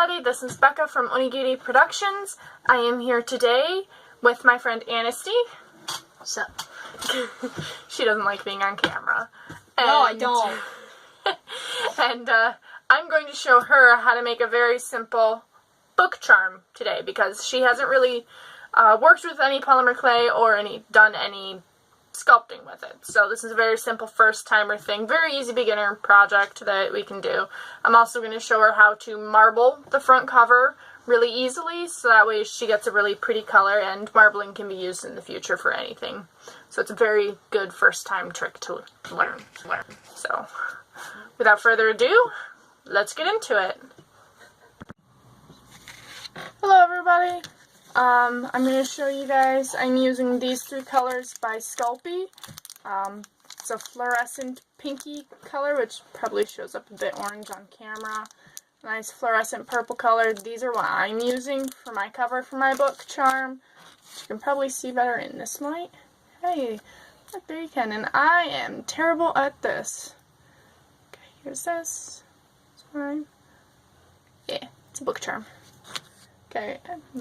everybody, this is Becca from Onigiri Productions. I am here today with my friend Anisty. What's up? She doesn't like being on camera. No, I don't. And I'm going to show her how to make a very simple book charm today because she hasn't really worked with any polymer clay or done any sculpting with it. So this is a very simple first-timer thing, very easy beginner project that we can do. I'm also going to show her how to marble the front cover really easily, so that way she gets a really pretty color, and marbling can be used in the future for anything. So it's a very good first-time trick to learn. So without further ado, let's get into it. Hello everybody. I'm going to show you guys, I'm using these three colors by Sculpey. It's a fluorescent pinky color, which probably shows up a bit orange on camera. Nice fluorescent purple color. These are what I'm using for my cover for my book charm. You can probably see better in this light. Hey, look, there you can. And I am terrible at this. Okay, here's this. It's fine. Yeah, it's a book charm. Okay,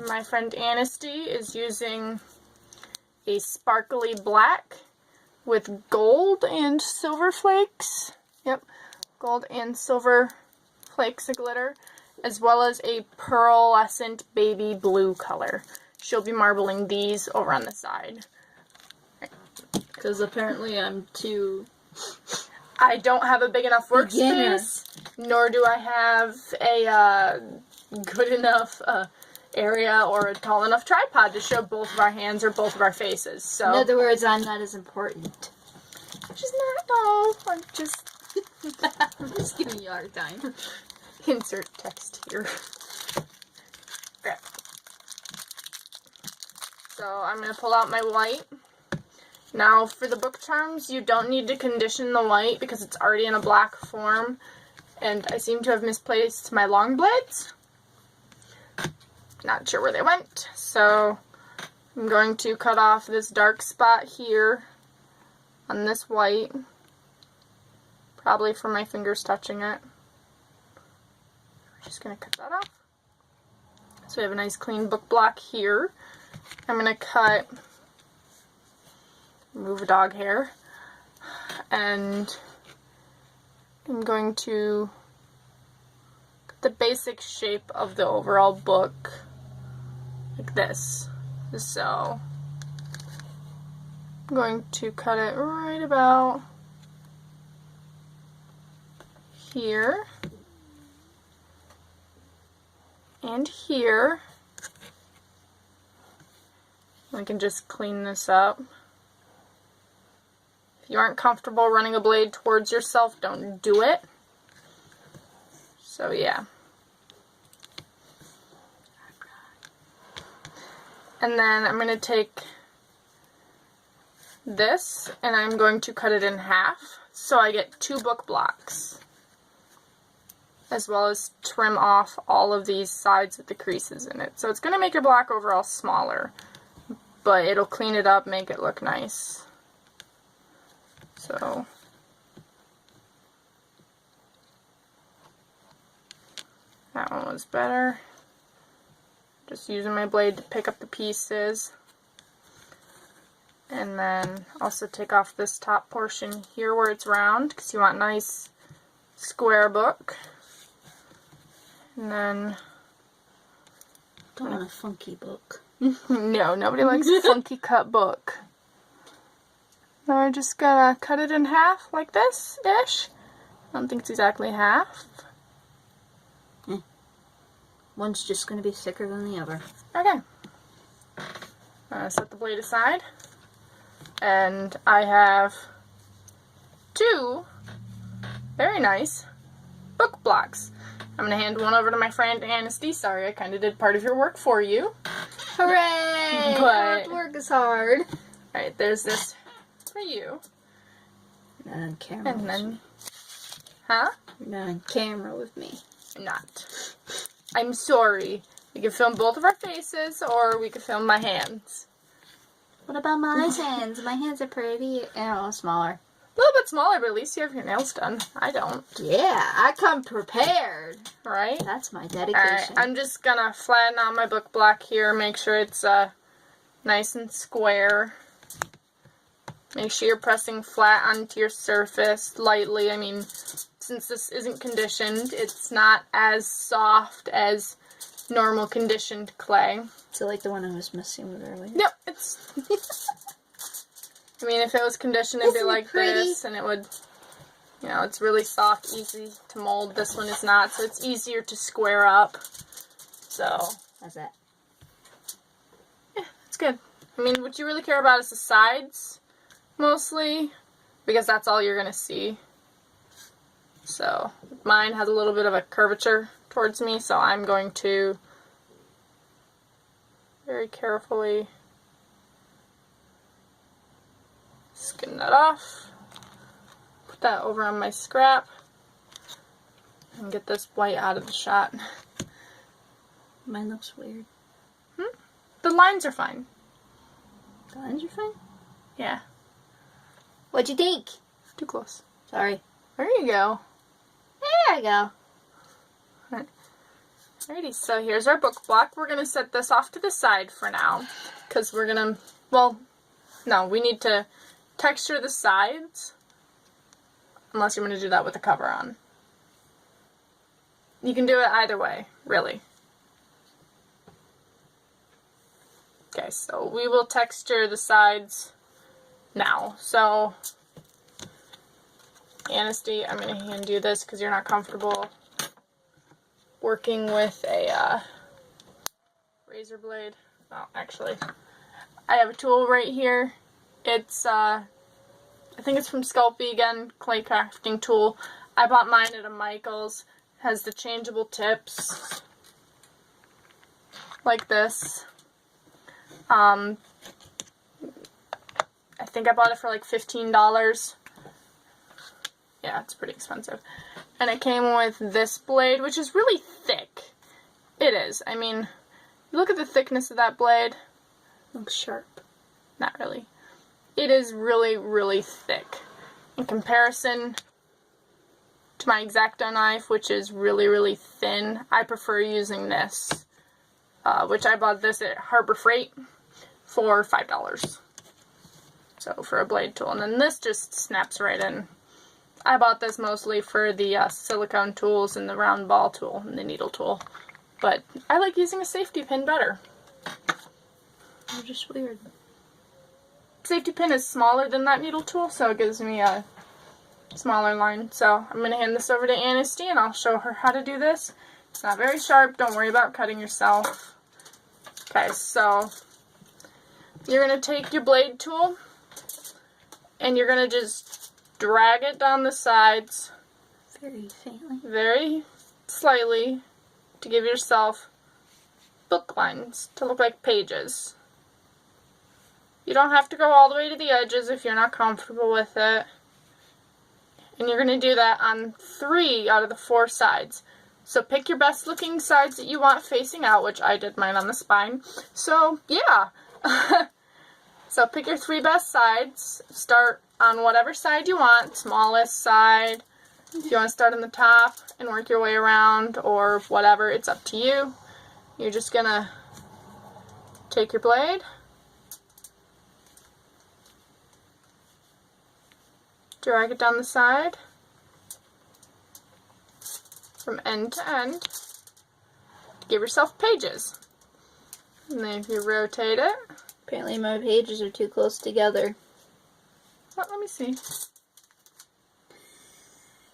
my friend Anisty is using a sparkly black with gold and silver flakes. Yep, gold and silver flakes of glitter, as well as a pearlescent baby blue color. She'll be marbling these over on the side. Because apparently I'm too... I don't have a big enough workspace, nor do I have a good enough area or a tall enough tripod to show both of our hands or both of our faces. So, in other words, I'm not as important. She's not. No, I'm just giving you a hard time. Insert text here. Okay. So I'm gonna pull out my white. Now for the book charms, you don't need to condition the white because it's already in a black form, and I seem to have misplaced my long blades. Not sure where they went, so I'm going to cut off this dark spot here on this white, probably from my fingers touching it. I'm just going to cut that off. So we have a nice clean book block here. I'm going to remove a dog hair, and I'm going to cut the basic shape of the overall book like this. So I'm going to cut it right about here and here. We can just clean this up. If you aren't comfortable running a blade towards yourself, don't do it. So yeah. And then I'm going to take this and I'm going to cut it in half so I get 2 book blocks, as well as trim off all of these sides with the creases in it. So it's going to make your block overall smaller, but it'll clean it up, make it look nice. So that one was better. Just using my blade to pick up the pieces. And then also take off this top portion here where it's round, because you want a nice square book. And then... Don't want a funky book. No, nobody likes a funky cut book. Now we're just gonna cut it in half like this-ish. I don't think it's exactly half. One's just going to be thicker than the other. Okay. Set the blade aside. And I have 2 very nice book blocks. I'm going to hand one over to my friend Anisty. Sorry, I kind of did part of your work for you. Hooray! Hard work is hard. Alright, there's this for you. Not on camera. And then... Huh? You're not on camera with me. I'm not. I'm sorry. We could film both of our faces, or we could film my hands. What about my hands? My hands are pretty, smaller. A little bit smaller, but at least you have your nails done. I don't. Yeah, I come prepared. Right? That's my dedication. Alright, I'm just gonna flatten out my book block here, make sure it's nice and square. Make sure you're pressing flat onto your surface lightly. I mean, since this isn't conditioned, it's not as soft as normal conditioned clay. So like the one I was messing with earlier? Yep, it's... I mean, if it was conditioned, it'd be like this, and it would, you know, it's really soft, easy to mold. This one is not, so it's easier to square up. So. How's that? Yeah, it's good. I mean, what you really care about is the sides, mostly, because that's all you're going to see. So, mine has a little bit of a curvature towards me, so I'm going to very carefully skin that off, put that over on my scrap, and get this white out of the shot. Mine looks weird. The lines are fine. The lines are fine? Yeah. What'd you think? Too close. Sorry. There you go. There you go. Alrighty, so here's our book block. We're going to set this off to the side for now, because we're going to, well, no, we need to texture the sides, unless you want to do that with the cover on. You can do it either way, really. Okay, so we will texture the sides now. So, Anisty, I'm going to hand you this because you're not comfortable working with a razor blade. Oh, actually, I have a tool right here. It's, I think it's from Sculpey, again, clay crafting tool. I bought mine at a Michael's. It has the changeable tips, like this. I think I bought it for like $15. Yeah, it's pretty expensive. And it came with this blade, which is really thick. It is. I mean, look at the thickness of that blade. It looks sharp. Not really. It is really, really thick. In comparison to my X-Acto knife, which is really, really thin, I prefer using this, which I bought this at Harbor Freight for $5. So, for a blade tool. And then this just snaps right in. I bought this mostly for the silicone tools and the round ball tool and the needle tool. But I like using a safety pin better. They're just weird. Safety pin is smaller than that needle tool, so it gives me a smaller line. So I'm going to hand this over to Anisty and I'll show her how to do this. It's not very sharp, don't worry about cutting yourself. Okay, so you're going to take your blade tool and you're going to just drag it down the sides Very faintly. very slightly to give yourself book lines to look like pages. You don't have to go all the way to the edges if you're not comfortable with it. And you're going to do that on 3 out of the 4 sides. So pick your best looking sides that you want facing out, which I did mine on the spine. So, yeah. So pick your 3 best sides. Start on whatever side you want. Smallest side. If you want to start on the top and work your way around or whatever, it's up to you. You're just going to take your blade. Drag it down the side from end to end. Give yourself pages. And then if you rotate it. Apparently my pages are too close together. Let me see.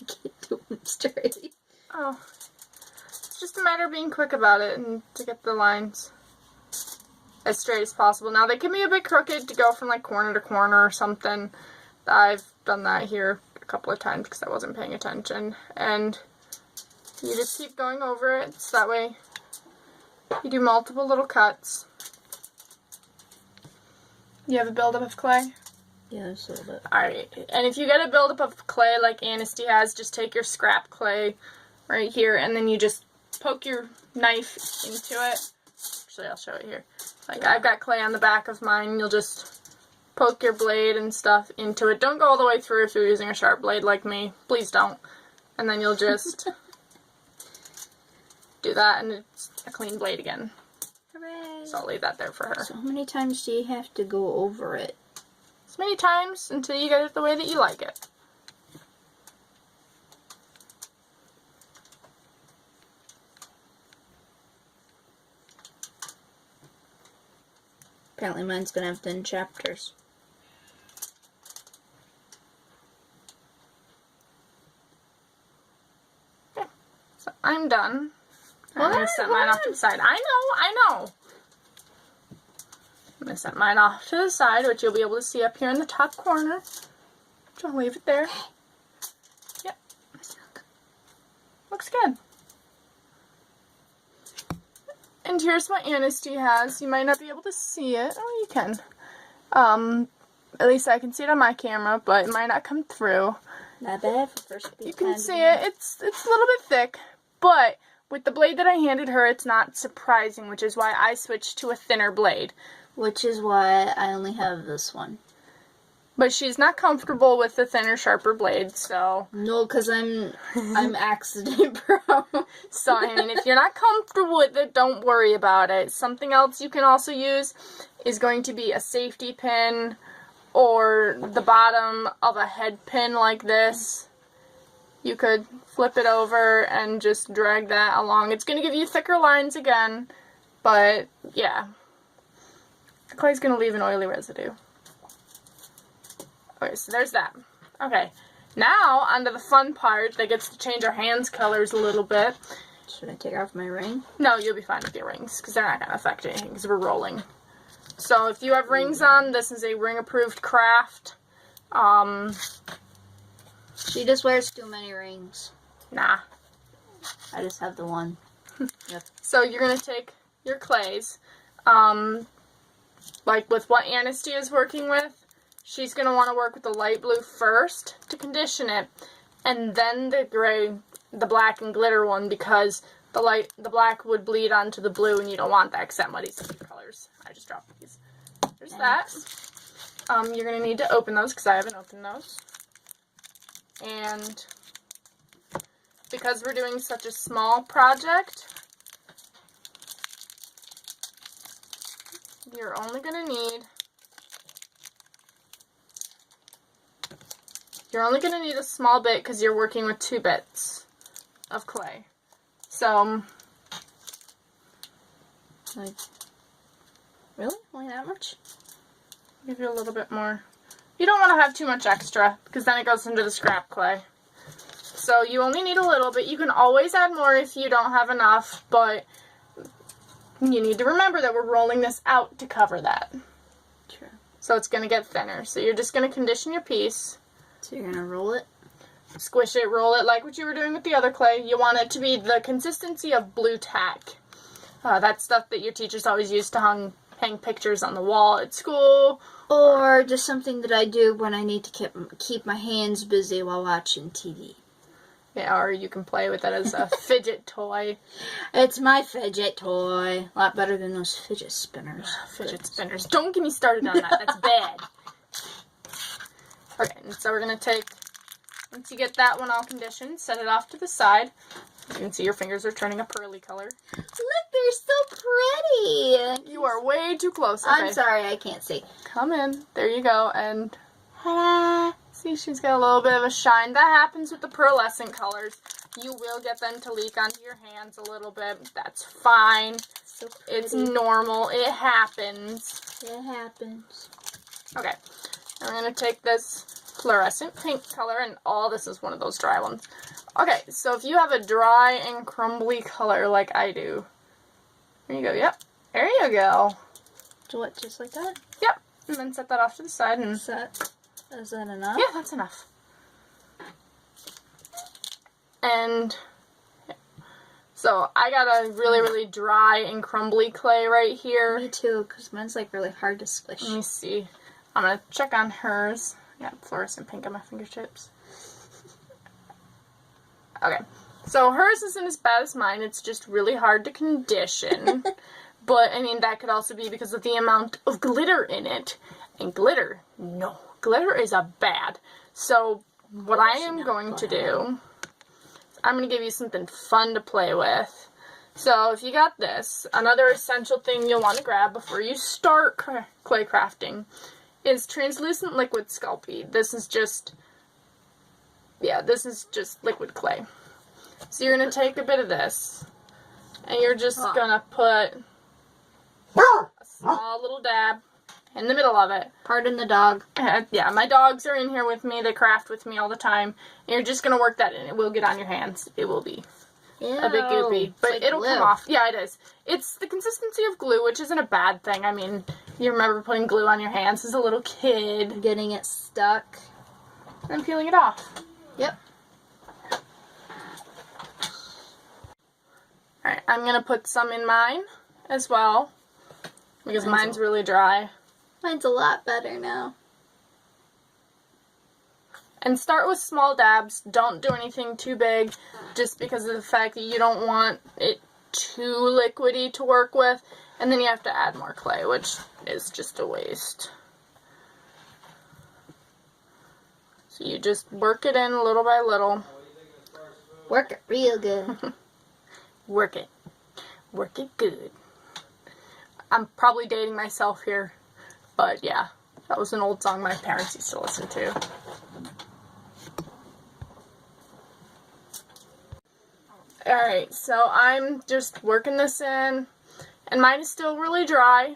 I can't do them straight. Oh. It's just a matter of being quick about it and to get the lines as straight as possible. Now they can be a bit crooked to go from like corner to corner or something. I've done that here a couple of times because I wasn't paying attention. And you just keep going over it so that way you do multiple little cuts. You have a buildup of clay? Yeah, just a little bit. Alright, and if you get a buildup of clay like Anisty has, just take your scrap clay right here and then you just poke your knife into it. Actually, I'll show it here. Like, I've got clay on the back of mine, you'll just poke your blade and stuff into it. Don't go all the way through if you're using a sharp blade like me. Please don't. And then you'll just do that and it's a clean blade again. Hooray! So I'll leave that there for her. So how many times do you have to go over it? As many times until you get it the way that you like it. Apparently mine's gonna have 10 chapters. Okay. So I'm done. I'm going to set mine off to the side. I know. I'm going to set mine off to the side, which you'll be able to see up here in the top corner. So I'll leave it there. Yep. Looks good. And here's what Anisty has. You might not be able to see it. Oh, you can. At least I can see it on my camera, but it might not come through. Not bad for first. You can see it. It's a little bit thick, but with the blade that I handed her, it's not surprising, which is why I switched to a thinner blade. Which is why I only have this one. But she's not comfortable with the thinner, sharper blade, so... No, because I'm accident prone. So, I mean, if you're not comfortable with it, don't worry about it. Something else you can also use is going to be a safety pin or the bottom of a head pin like this. You could flip it over and just drag that along. It's going to give you thicker lines again, but yeah. The clay's going to leave an oily residue. Okay, so there's that. Okay, now onto the fun part that gets to change our hands' colors a little bit. Should I take off my ring? No, you'll be fine with your rings, because they're not going to affect anything, because we're rolling. So if you have rings on, this is a ring-approved craft. She just wears too many rings. Nah. I just have the one. Yep. So you're going to take your clays, like with what Anisty is working with. She's going to want to work with the light blue first to condition it, and then the gray, the black and glitter one, because the black would bleed onto the blue, and you don't want that because that muddies the colors. I just dropped these. There's that. You're going to need to open those because I haven't opened those. And because we're doing such a small project, you're only going to need a small bit because you're working with 2 bits of clay. So, like, really? Only that much? I'll give you a little bit more. You don't want to have too much extra because then it goes into the scrap clay. So you only need a little bit. You can always add more if you don't have enough, but you need to remember that we're rolling this out to cover that. True. So it's going to get thinner. So you're just going to condition your piece. So you're going to roll it? Squish it, roll it like what you were doing with the other clay. You want it to be the consistency of blue tack. That's stuff that your teachers always used to hang pictures on the wall at school. Or just something that I do when I need to keep my hands busy while watching TV. Yeah, or you can play with it as a fidget toy. It's my fidget toy. A lot better than those fidget spinners. Fidget spinners. Don't get me started on that. That's bad. Okay, and so we're going to take, once you get that one all conditioned, set it off to the side. You can see your fingers are turning a pearly color. Look, they're so pretty. You are way too close. Okay. I'm sorry, I can't see. Come in. There you go. And see, she's got a little bit of a shine. That happens with the pearlescent colors. You will get them to leak onto your hands a little bit. That's fine. So it's normal. It happens. It happens. Okay. I'm going to take this fluorescent pink color, and this is one of those dry ones. Okay, so if you have a dry and crumbly color like I do, there you go, yep, there you go. So what, just like that? Yep, and then set that off to the side. And is that enough? Yeah, that's enough. And so I got a really, really dry and crumbly clay right here. Me too, because mine's like really hard to squish. Let me see. I'm going to check on hers. I got fluorescent pink on my fingertips. Okay, so hers isn't as bad as mine. It's just really hard to condition. But, I mean, that could also be because of the amount of glitter in it. And glitter, no. Glitter is a bad. So what I am going to do, I'm going to give you something fun to play with. So if you got this, another essential thing you'll want to grab before you start clay crafting is translucent liquid Sculpey. This is just liquid clay. So you're going to take a bit of this, and you're just going to put a small little dab in the middle of it. Pardon the dog. Yeah, my dogs are in here with me. They craft with me all the time. And you're just going to work that in. It will get on your hands. It will be a bit goopy. But like it'll glue. come off. Yeah, it is. It's the consistency of glue, which isn't a bad thing. I mean, you remember putting glue on your hands as a little kid. Getting it stuck. And peeling it off. Yep. Alright, I'm going to put some in mine as well. Because mine's really dry. Mine's a lot better now. And start with small dabs. Don't do anything too big, just because of the fact that you don't want it too liquidy to work with. And then you have to add more clay, which is just a waste. So you just work it in little by little. Work it real good. Work it. Work it good. I'm probably dating myself here, but yeah, that was an old song my parents used to listen to. Alright, so I'm just working this in, and mine is still really dry.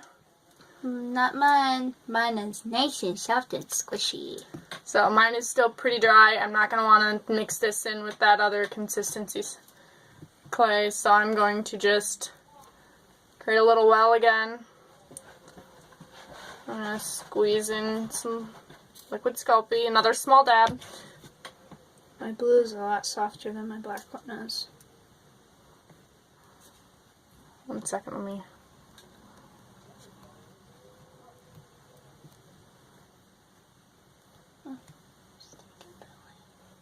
Not mine. Mine is nice and soft and squishy. So mine is still pretty dry. I'm not going to want to mix this in with that other consistency clay, so I'm going to just create a little well again. I'm going to squeeze in some liquid Sculpey, another small dab. My blue is a lot softer than my black one is. 1 second, let me...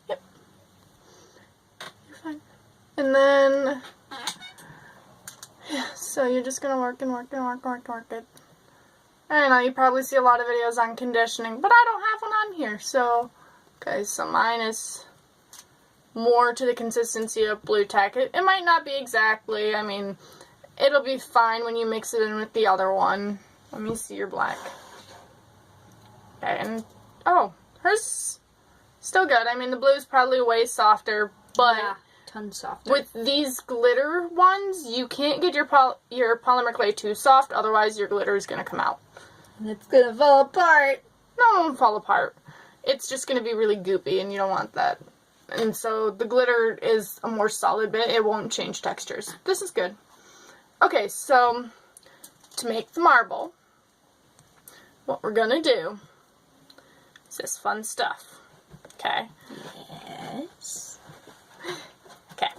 Yep. You're fine. And then... Yeah, so you're just going to work it. I know, you probably see a lot of videos on conditioning, but I don't have one on here, so... Okay, so mine is more to the consistency of Blue Tack. It might not be exactly, I mean... It'll be fine when you mix it in with the other one. Let me see your black. Okay, and... Oh, hers still good. I mean, the blue is probably way softer, but... Yeah, tons softer. With these glitter ones, you can't get your polymer clay too soft, otherwise your glitter is going to come out. And it's going to fall apart. No, it won't fall apart. It's just going to be really goopy, and you don't want that. And so the glitter is a more solid bit. It won't change textures. This is good. Okay, so to make the marble, what we're going to do is this fun stuff. Okay? Yes. Okay.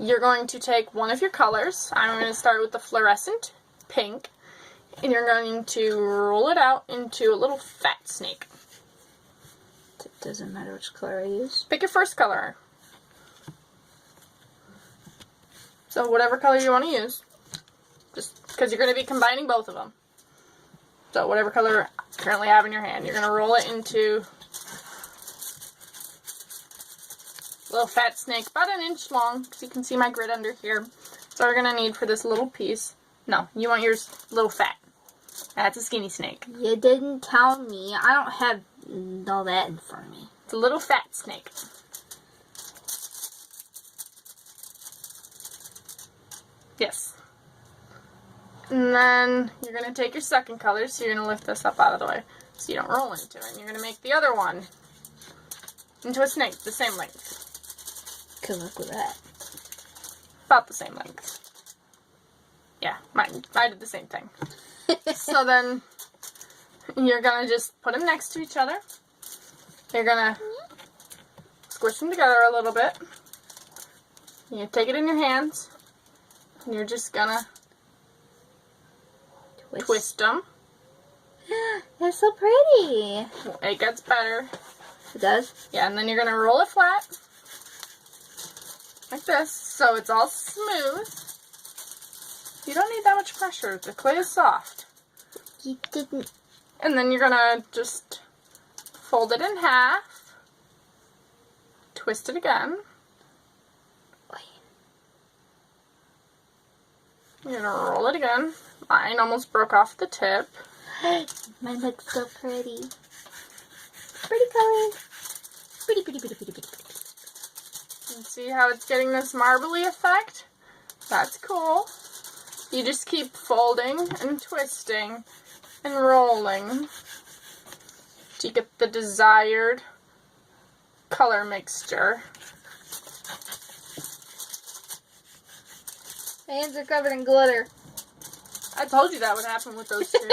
You're going to take one of your colors. I'm going to start with the fluorescent pink. And you're going to roll it out into a little fat snake. It doesn't matter which color I use. Pick your first color. So whatever color you want to use. Just because you're going to be combining both of them. So whatever color you currently have in your hand. You're going to roll it into a little fat snake. About 1 inch long. Because you can see my grid under here. So we're going to need for this little piece. No, you want yours a little fat. That's a skinny snake. You didn't tell me. I don't have all that in front of me. It's a little fat snake. Yes. And then you're going to take your second color, so you're going to lift this up out of the way so you don't roll into it. And you're going to make the other one into a snake, the same length. Good luck with that. About the same length. Yeah, I did the same thing. So then you're going to just put them next to each other. You're going to squish them together a little bit. You take it in your hands. And you're just going to twist them. They're so pretty. It gets better. It does? Yeah, and then you're going to roll it flat. Like this. So it's all smooth. You don't need that much pressure. The clay is soft. You didn't And then you're gonna just fold it in half, twist it again. You're gonna roll it again. Mine almost broke off the tip. Mine looks so pretty. Pretty color. Pretty, pretty, pretty, pretty, pretty, pretty. And see how it's getting this marbly effect? That's cool. You just keep folding and twisting and rolling to get the desired color mixture. My hands are covered in glitter. I told you that would happen with those two.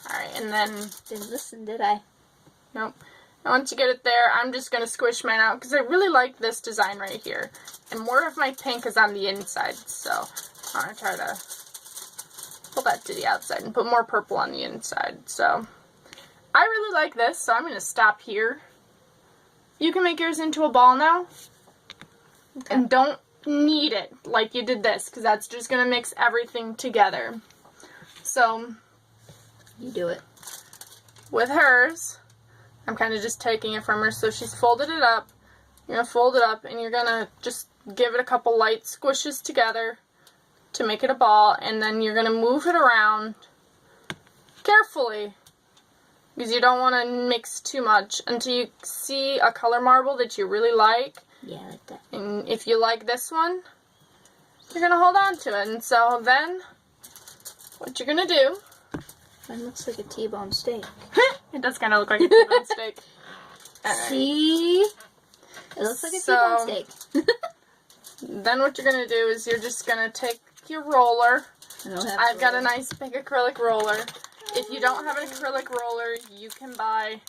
Alright, and then... Didn't listen, did I? Nope. And once you get it there, I'm just going to squish mine out because I really like this design right here. And more of my pink is on the inside, so I'm going to try to pull that to the outside and put more purple on the inside. So I really like this, so I'm going to stop here. You can make yours into a ball now. Okay. And don't knead it like you did this because that's just going to mix everything together. So you do it. With hers, I'm kind of just taking it from her, so she's folded it up. You're going to fold it up, and you're going to just give it a couple light squishes together to make it a ball, and then you're going to move it around carefully because you don't want to mix too much until you see a color marble that you really like. Yeah, I like that. And if you like this one, you're going to hold on to it. And so then, what you're going to do... Mine looks like a T-bone steak. It does kind of look like a T-bone steak. Right. See? It looks like a T-bone steak. Then what you're going to do is you're just going to take your roller. I've got a nice big acrylic roller. If you don't have an acrylic roller, you can buy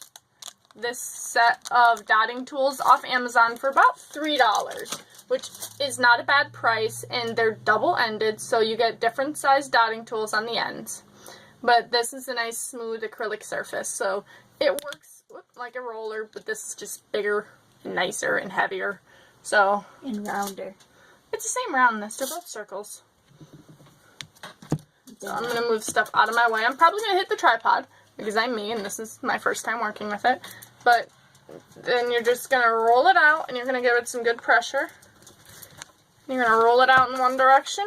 this set of dotting tools off Amazon for about $3, which is not a bad price, and they're double-ended, so you get different size dotting tools on the ends. But this is a nice smooth acrylic surface, so it works like a roller, but this is just bigger and nicer and heavier. So and rounder. It's the same roundness, they're both circles. So I'm going to move stuff out of my way. I'm probably going to hit the tripod because I'm me and this is my first time working with it. But then you're just going to roll it out and you're going to give it some good pressure. You're going to roll it out in one direction.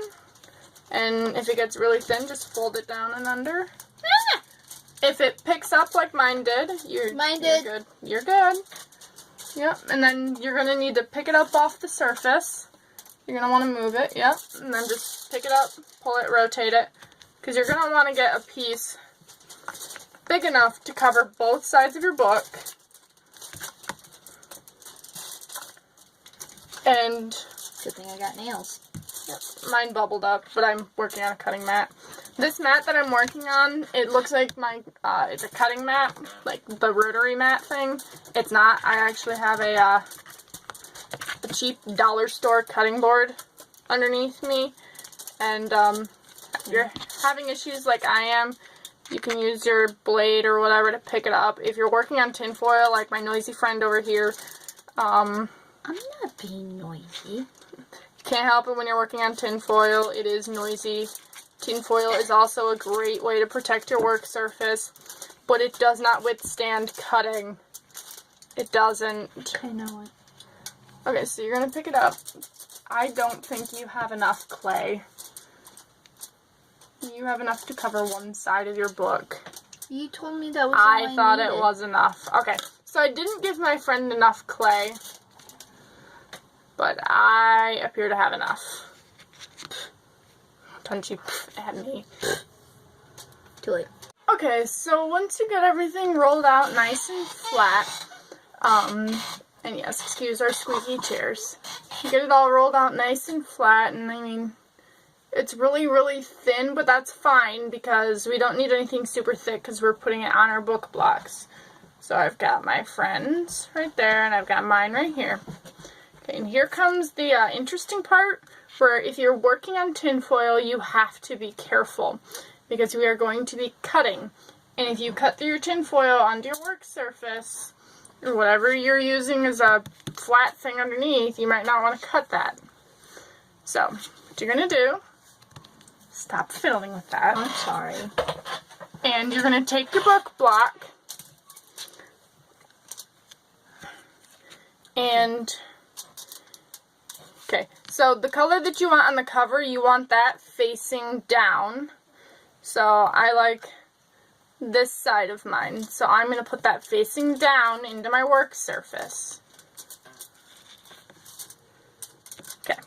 And if it gets really thin, just fold it down and under. Ah! If it picks up like mine did, you're good. You're good. Yep, and then you're going to need to pick it up off the surface. You're going to want to move it, yep. And then just pick it up, pull it, rotate it. Because you're going to want to get a piece big enough to cover both sides of your book. And good thing I got nails. Yep, mine bubbled up, but I'm working on a cutting mat. This mat that I'm working on, it looks like it's a cutting mat, like the rotary mat thing. It's not. I actually have a cheap dollar store cutting board underneath me. And if you're having issues like I am, you can use your blade or whatever to pick it up. If you're working on tinfoil, like my noisy friend over here, I'm not being noisy. Can't help it when you're working on tinfoil. It is noisy. Tinfoil is also a great way to protect your work surface, but it does not withstand cutting. It doesn't. I know it. Okay, so you're going to pick it up. I don't think you have enough clay. You have enough to cover one side of your book. You told me that was all I thought needed. it was enough. Okay, so I didn't give my friend enough clay, but I appear to have enough. Don't you at me. Too late. Okay, so once you get everything rolled out nice and flat, and yes, excuse our squeaky chairs. You get it all rolled out nice and flat, and I mean, it's really, really thin, but that's fine because we don't need anything super thick because we're putting it on our book blocks. So I've got my friend's right there, and I've got mine right here. Okay, and here comes the interesting part, where if you're working on tinfoil, you have to be careful because we are going to be cutting. And if you cut through your tinfoil onto your work surface, or whatever you're using as a flat thing underneath, you might not want to cut that. So, what you're going to do, stop fiddling with that. I'm sorry. And you're going to take your book block and, okay, so the color that you want on the cover, you want that facing down. So I like this side of mine. So I'm going to put that facing down into my work surface. Okay.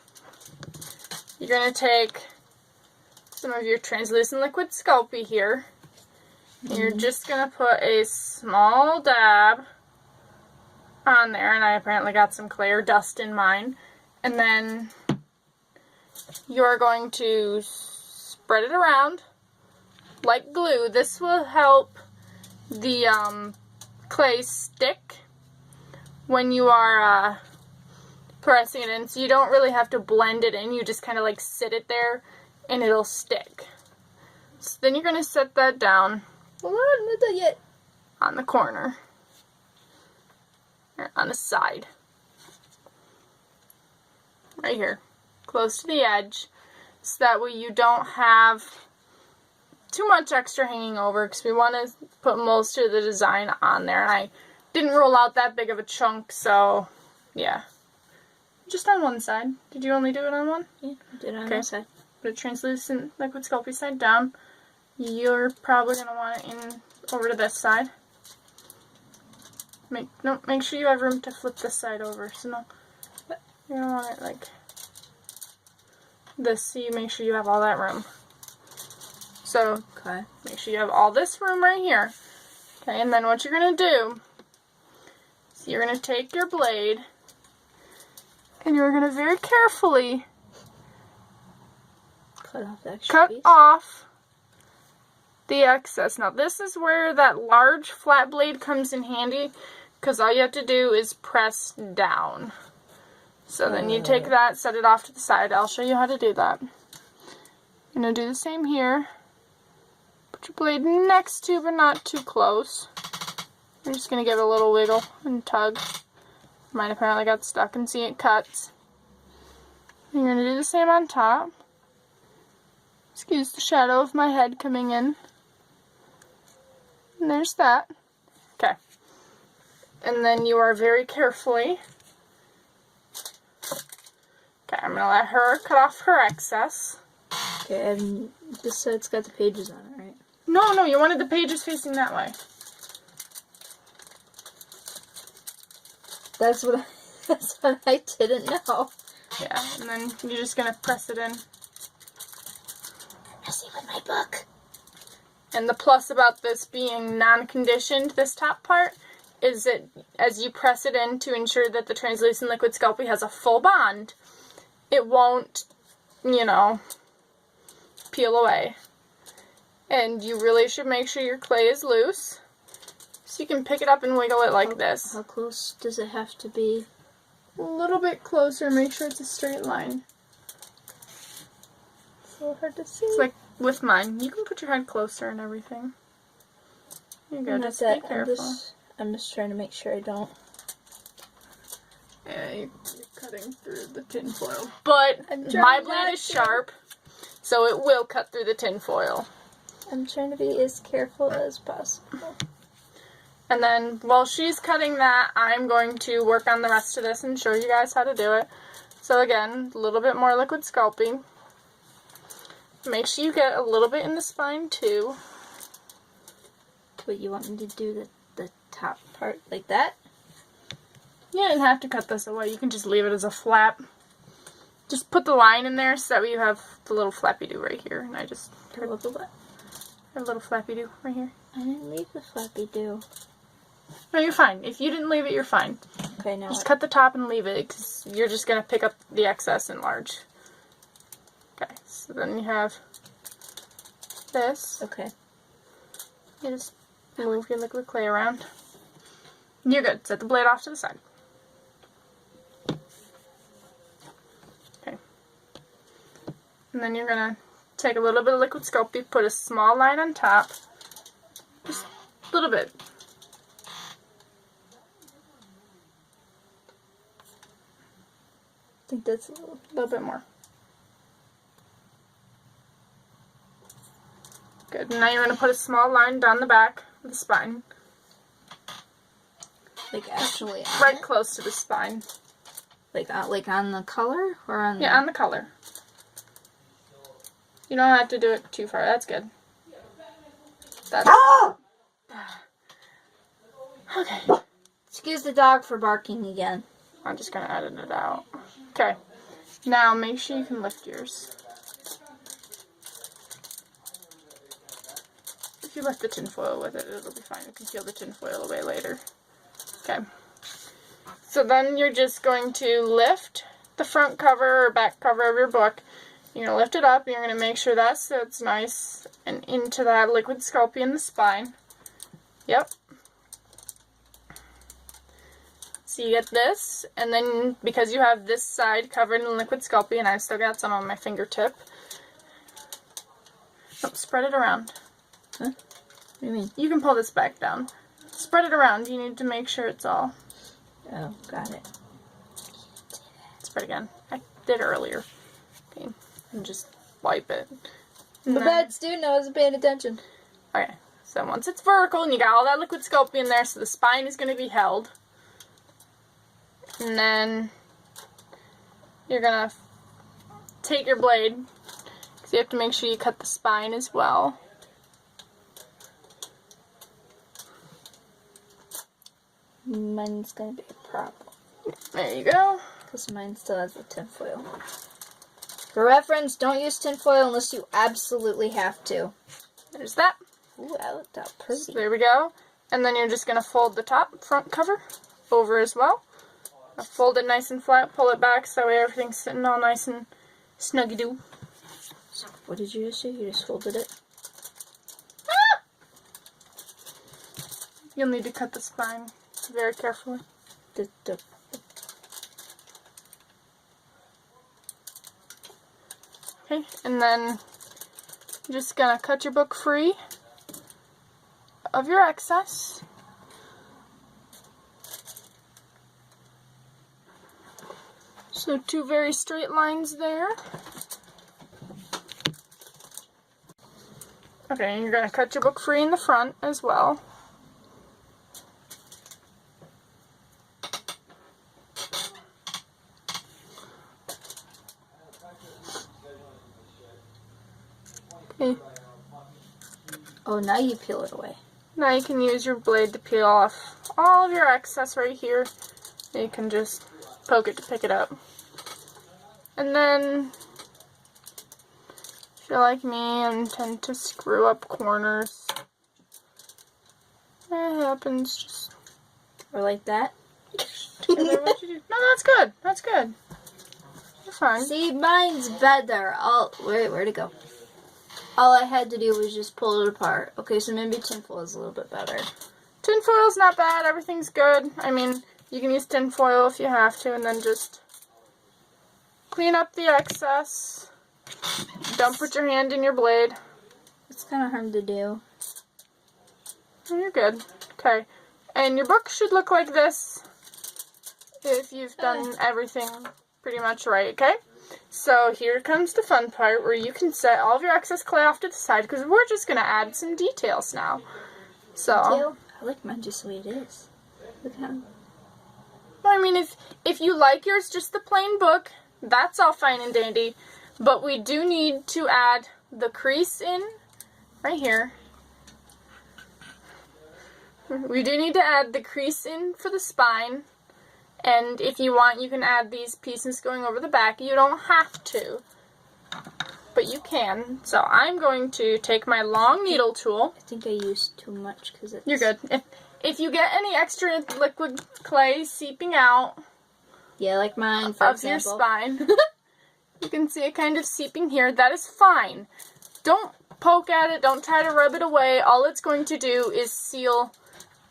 You're going to take some of your translucent liquid Sculpey here. And you're just going to put a small dab on there. And I apparently got some clay or dust in mine. And then you're going to spread it around like glue. This will help the clay stick when you are pressing it in, so you don't really have to blend it in. You just kind of like sit it there and it'll stick. So then you're going to set that down. Hold on, not done yet. On the corner. Or on the side. Right here. Close to the edge. So that way you don't have too much extra hanging over, because we want to put most of the design on there. And I didn't roll out that big of a chunk, so yeah. Just on one side. Did you only do it on one? Yeah, I did it on one side. Put a translucent liquid Sculpey side down. You're probably going to want it in over to this side. Make sure you have room to flip this side over. So no, you're going to want it like this, so you make sure you have all that room. So, okay. Make sure you have all this room right here. Okay, and then what you're going to do is you're going to take your blade and you're going to very carefully cut off the extra piece. Off the excess. Now this is where that large flat blade comes in handy, because all you have to do is press down. So then you take that, set it off to the side. I'll show you how to do that. You're going to do the same here. Put your blade next to, but not too close. You're just going to give it a little wiggle and tug. Mine apparently got stuck, and see it cuts. And you're going to do the same on top. Excuse the shadow of my head coming in. And there's that. Okay. And then you are very carefully... Okay, I'm going to let her cut off her excess. Okay, and this side's got the pages on it, right? No, you wanted the pages facing that way. That's what I didn't know. Yeah, and then you're just going to press it in. Messing with my book. And the plus about this being non-conditioned, this top part, is that as you press it in to ensure that the translucent liquid Sculpey has a full bond, it won't, you know, peel away. And you really should make sure your clay is loose, so you can pick it up and wiggle it like this. How close does it have to be? A little bit closer, make sure it's a straight line. So hard to see. It's like with mine. You can put your head closer and everything. You're good, just be careful. I'm just trying to make sure I don't. Yeah, you're cutting through the tin foil. But my blade is sharp, so it will cut through the tin foil. I'm trying to be as careful as possible. And then while she's cutting that, I'm going to work on the rest of this and show you guys how to do it. So again, a little bit more liquid Sculpey. Make sure you get a little bit in the spine too. But you want me to do the top part like that? You didn't have to cut this away. You can just leave it as a flap. Just put the line in there so that you have the little flappy-doo right here. And I just A little what? A little flappy-doo right here. I didn't leave the flappy-doo. No, you're fine. If you didn't leave it, you're fine. Okay, now just cut the top and leave it, because you're just going to pick up the excess and large. Okay, so then you have this. Okay. You just move your liquid clay around. You're good. Set the blade off to the side. Okay. And then you're going to take a little bit of liquid Sculpey, put a small line on top. Just a little bit. I think that's a little bit more. Good. Now you're going to put a small line down the back of the spine. Like actually right close to the spine. Like on the color or on Yeah, on the color. You don't have to do it too far. That's good. That's okay. Excuse the dog for barking again. I'm just gonna edit it out. Okay. Now make sure you can lift yours. If you lift the tinfoil with it, it'll be fine. You can peel the tinfoil away later. Okay. So then you're just going to lift the front cover or back cover of your book. You're going to lift it up. You're going to make sure that sits nice and into that liquid Sculpey in the spine. Yep. So you get this, and then because you have this side covered in liquid Sculpey, and I've still got some on my fingertip. Oh, spread it around. Huh? What do you mean? You can pull this back down. Spread it around. You need to make sure it's all. Oh, got it. Spread again. I did earlier. Okay. And just wipe it. The bad student, I wasn't paying attention. Okay. So once it's vertical and you got all that liquid Sculpey in there, so the spine is going to be held. And then you're going to take your blade, because you have to make sure you cut the spine as well. Mine's gonna be a problem. There you go. Because mine still has the tinfoil. For reference, don't use tinfoil unless you absolutely have to. There's that. Ooh, that looked out pretty. So there we go. And then you're just going to fold the top front cover over as well. Now fold it nice and flat, pull it back so that way everything's sitting all nice and snuggy-doo. So what did you just do? You just folded it? Ah! You'll need to cut the spine very carefully. Okay, and then you're just gonna cut your book free of your excess. So 2 very straight lines there. Okay, and you're gonna cut your book free in the front as well. Okay. Oh, now you peel it away. Now you can use your blade to peel off all of your excess right here. You can just poke it to pick it up. And then, if you're like me and tend to screw up corners, it happens. Just Or like that. what you do. No, that's good. That's good. You're fine. See, mine's better. Where'd it go? All I had to do was just pull it apart. Okay, so maybe tinfoil is a little bit better. Tinfoil's not bad. Everything's good. I mean, you can use tinfoil if you have to, and then just clean up the excess. Don't put your hand in your blade. It's kind of hard to do. Oh, you're good. Okay. And your book should look like this if you've done everything pretty much right, okay? So here comes the fun part where you can set all of your excess clay off to the side because we're just going to add some details now. So, I like mine just the way it is. Look how... I mean, if you like yours just the plain book, that's all fine and dandy. But we do need to add the crease in right here. We do need to add the crease in for the spine. And if you want, you can add these pieces going over the back. You don't have to, but you can. So I'm going to take my long needle tool. I think I used too much because it's... You're good. If you get any extra liquid clay seeping out, yeah, like mine, for of example. your spine, you can see it kind of seeping here. That is fine. Don't poke at it. Don't try to rub it away. All it's going to do is seal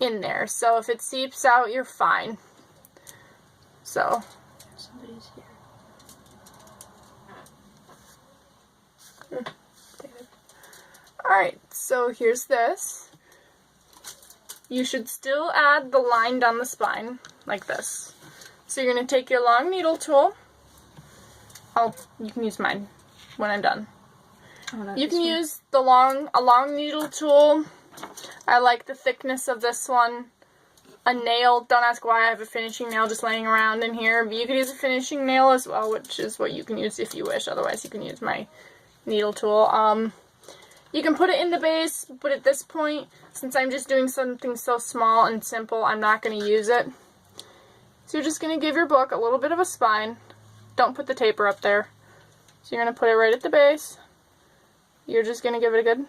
in there. So if it seeps out, you're fine. So, Somebody's here. Alright, so here's this. You should still add the line down the spine, like this. So you're going to take your long needle tool. You can use mine when I'm done. You can use a long needle tool. I like the thickness of this one. A nail, don't ask why I have a finishing nail just laying around in here. But you can use a finishing nail as well, which is what you can use if you wish. Otherwise, you can use my needle tool. You can put it in the base, but at this point, since I'm just doing something so small and simple, I'm not going to use it. So you're just going to give your book a little bit of a spine. Don't put the taper up there. So you're going to put it right at the base. You're just going to give it a good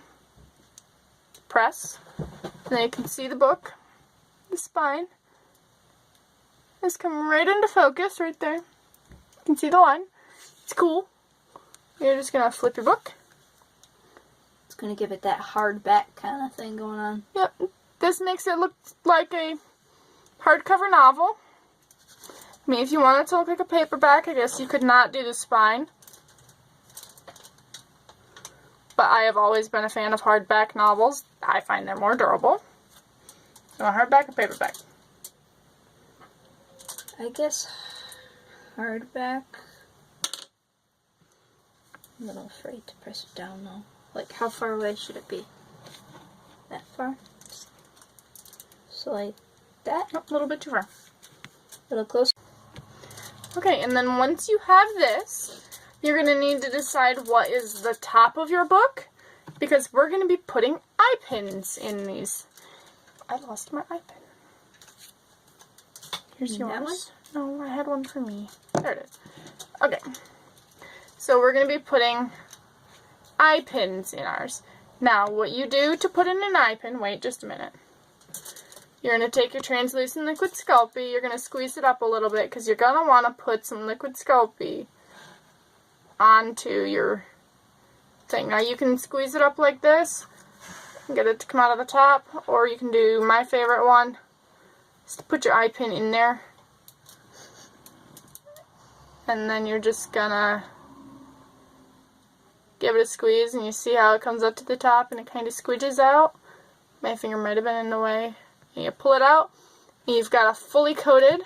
press. And then you can see the book. The spine has come right into focus right there. You can see the line. It's cool. You're just going to flip your book. It's going to give it that hard back kind of thing going on. Yep. This makes it look like a hardcover novel. I mean, if you want it to look like a paperback, I guess you could not do the spine. But I have always been a fan of hardback novels. I find they're more durable. So a hardback or paperback? I guess hardback. I'm a little afraid to press it down though. Like, how far away should it be? That far? So like that? Oh, a little bit too far. A little closer. Okay, and then once you have this, you're going to need to decide what is the top of your book, because we're going to be putting eye pins in these. I lost my eye pin. Here's yours. No, I had one for me. There it is. Okay. So we're going to be putting eye pins in ours. Now, what you do to put in an eye pin, wait just a minute. You're going to take your translucent liquid Sculpey. You're going to squeeze it up a little bit because you're going to want to put some liquid Sculpey onto your thing. Now, you can squeeze it up like this and get it to come out of the top, or you can do my favorite one, is to put your eye pin in there. And then you're just going to give it a squeeze, and you see how it comes up to the top and it kind of squidges out. My finger might have been in the way. And you pull it out, and you've got a fully coated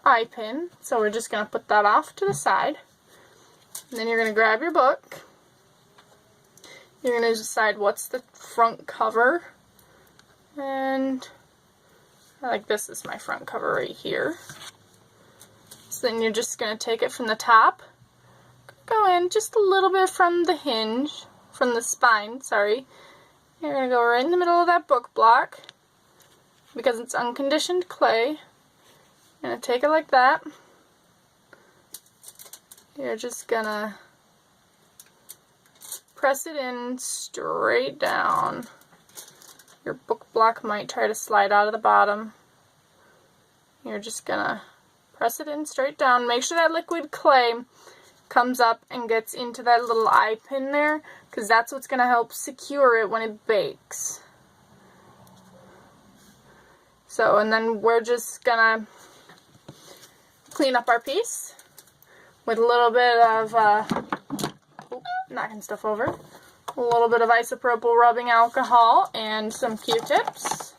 eye pin. So we're just going to put that off to the side. And then you're going to grab your book. You're going to decide what's the front cover. And like this is my front cover right here. So then you're just going to take it from the top. Go in just a little bit from the hinge, from the spine, sorry. You're going to go right in the middle of that book block. Because it's unconditioned clay. You're going to take it like that. You're just going to press it in straight down. Your book block might try to slide out of the bottom. You're just going to press it in straight down. Make sure that liquid clay comes up and gets into that little eye pin there, because that's what's going to help secure it when it bakes. So, and then we're just gonna clean up our piece with a little bit of, knocking stuff over, a little bit of isopropyl rubbing alcohol and some Q-tips.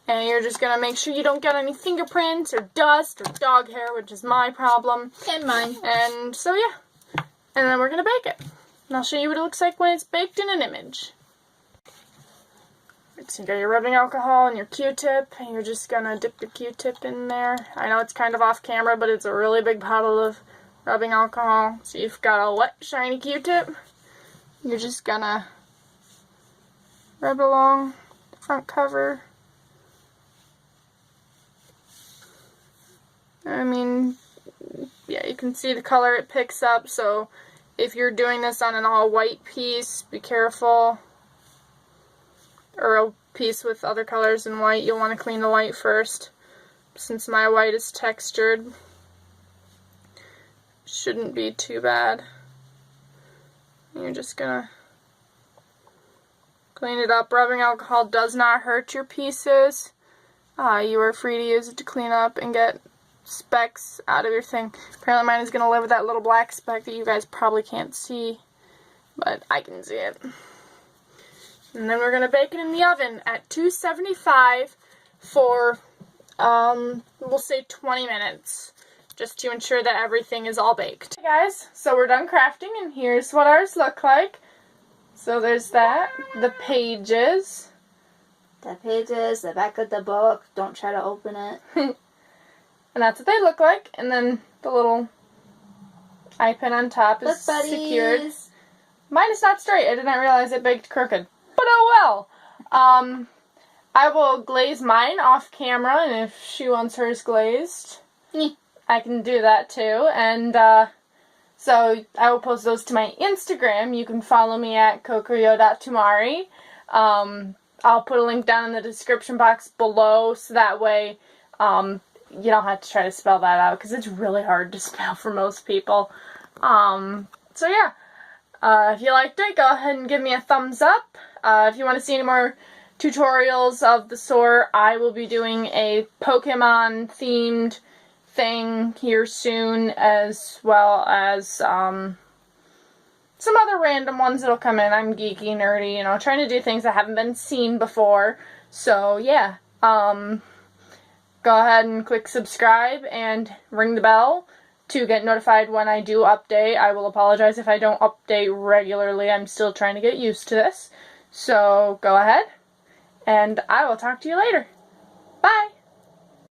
And you're just gonna make sure you don't get any fingerprints or dust or dog hair, which is my problem. And mine. And so yeah, and then we're gonna bake it. And I'll show you what it looks like when it's baked in an image. So you got your rubbing alcohol and your Q-tip, and you're just gonna dip your Q-tip in there. I know it's kind of off camera, but it's a really big bottle of rubbing alcohol. So you've got a wet, shiny Q-tip. You're just gonna rub along the front cover. I mean, yeah, you can see the color it picks up, so if you're doing this on an all-white piece, be careful. Or a piece with other colors in white, you'll want to clean the white first. Since my white is textured, shouldn't be too bad. And you're just gonna clean it up. Rubbing alcohol does not hurt your pieces. You are free to use it to clean up and get specks out of your thing. Apparently mine is gonna live with that little black speck that you guys probably can't see, but I can see it. And then we're going to bake it in the oven at 275 for, we'll say 20 minutes. just to ensure that everything is all baked. Hey guys, so we're done crafting and here's what ours look like. So there's that, the pages. The pages, the back of the book. Don't try to open it. And that's what they look like. And then the little eye pin on top is secured. Mine is not straight. I did not realize it baked crooked. But oh well. I will glaze mine off camera, and if she wants hers glazed, I can do that too. And so I will post those to my Instagram. You can follow me at kokuyo.tamari. I'll put a link down in the description box below, so that way you don't have to try to spell that out, because it's really hard to spell for most people. So yeah, if you liked it, go ahead and give me a thumbs up. If you want to see any more tutorials of the sort, I will be doing a Pokemon themed thing here soon, as well as some other random ones that'll come in. I'm geeky, nerdy, you know, trying to do things that haven't been seen before. So yeah, go ahead and click subscribe and ring the bell to get notified when I do update. I will apologize if I don't update regularly. I'm still trying to get used to this. So go ahead, and I will talk to you later. Bye!